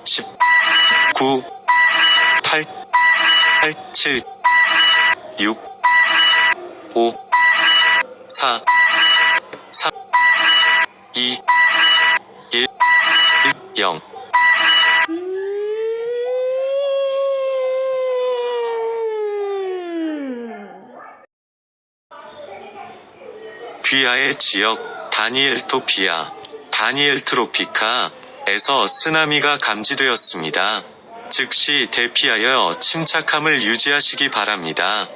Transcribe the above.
10, 9, 8, 7, 6, 5, 4, 3, 2, 1, 0. 귀하의 지역 다니엘토피아, 다니엘트로피카에서 쓰나미가 감지되었습니다. 즉시 대피하여 침착함을 유지하시기 바랍니다.